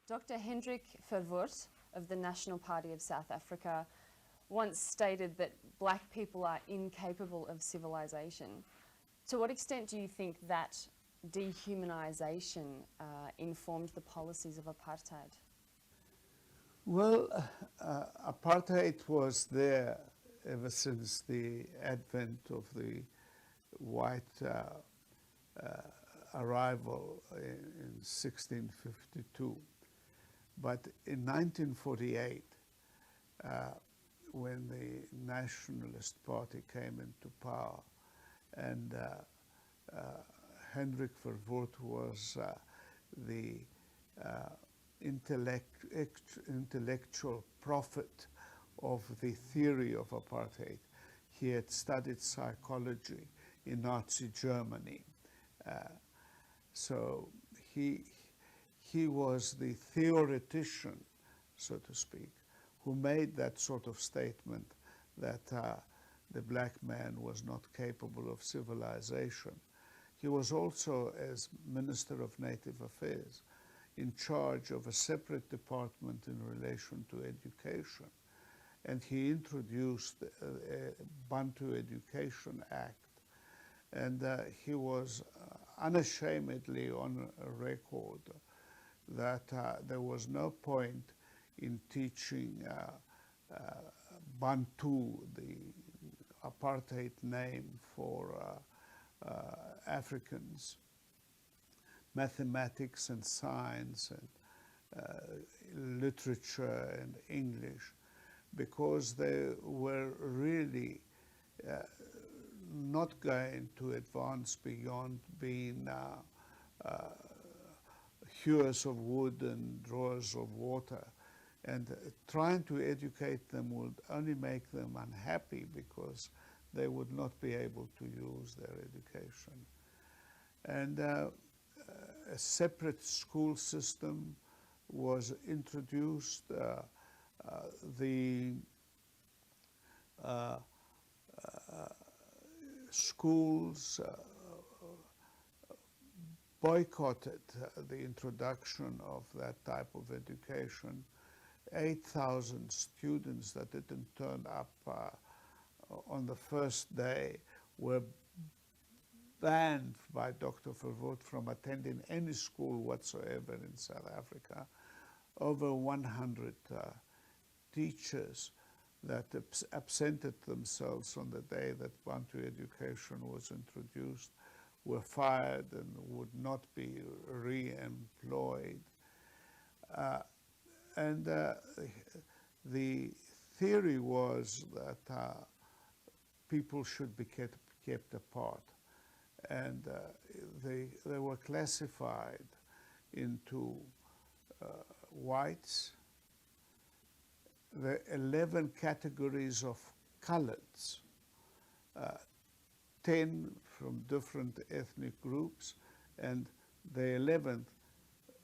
Dr. Hendrik Verwoerd of the National Party of South Africa once stated that black people are incapable of civilization. To what extent do you think that dehumanization informed the policies of apartheid? Well, apartheid was there ever since the advent of the white arrival in 1652. But in 1948, when the Nationalist Party came into power, and Hendrik Verwoerd was the intellectual prophet of the theory of apartheid. He had studied psychology in Nazi Germany. So he was the theoretician, so to speak, who made that sort of statement that the black man was not capable of civilization. He was also, as Minister of Native Affairs, in charge of a separate department in relation to education. And he introduced the Bantu Education Act. And he was unashamedly on record that there was no point in teaching Bantu, the apartheid name for Africans, mathematics and science and literature and English, because they were really not going to advance beyond being hewers of wood and drawers of water. And trying to educate them would only make them unhappy because they would not be able to use their education. And a separate school system was introduced. The schools boycotted the introduction of that type of education. 8,000 students that didn't turn up on the first day were banned by Dr. Verwoerd from attending any school whatsoever in South Africa. Over 100 teachers that absented themselves on the day that Bantu education was introduced were fired and would not be re-employed. And the theory was that people should be kept apart. And they were classified into whites, the 11 categories of coloreds, 10 from different ethnic groups, and the 11th,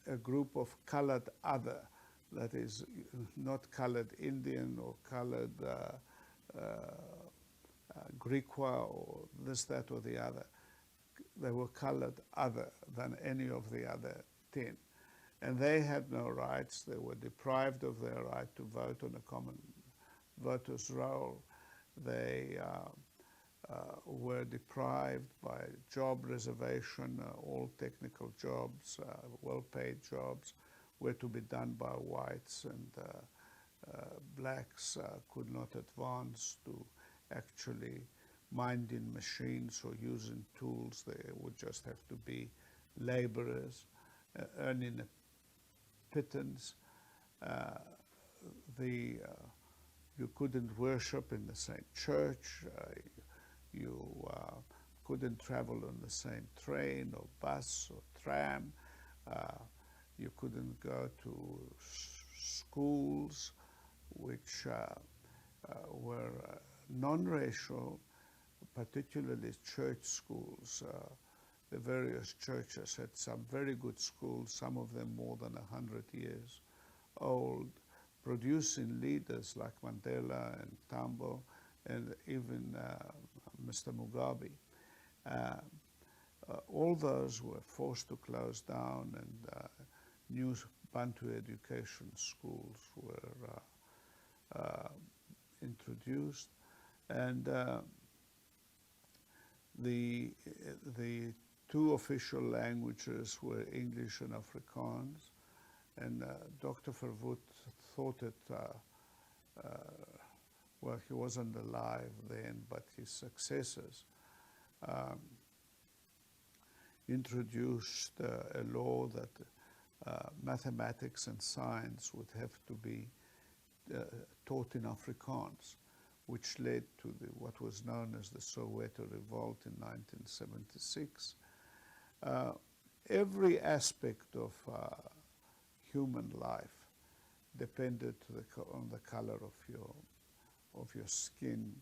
a group of colored other, that is not colored Indian or colored Griqua or this, that, or the other. They were colored other than any of the other 10. And they had no rights. They were deprived of their right to vote on a common voters' roll. They were deprived by job reservation. All technical jobs, well-paid jobs, were to be done by whites, and blacks could not advance to actually minding machines or using tools. They would just have to be laborers, earning a pittance. You couldn't worship in the same church. You couldn't travel on the same train or bus or tram. You couldn't go to schools which were non-racial, particularly church schools. The various churches had some very good schools, some of them more than 100 years old, producing leaders like Mandela and Tambo and even Mr. Mugabe. All those were forced to close down, and new Bantu education schools were introduced, and the two official languages were English and Afrikaans, and Dr. Verwoerd thought it, well, he wasn't alive then, but his successors introduced a law that mathematics and science would have to be taught in Afrikaans, which led to what was known as the Soweto Revolt in 1976. Every aspect of human life depended on the color of your skin.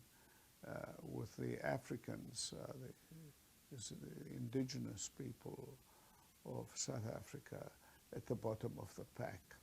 With the Africans, the indigenous people of South Africa, at the bottom of the pack.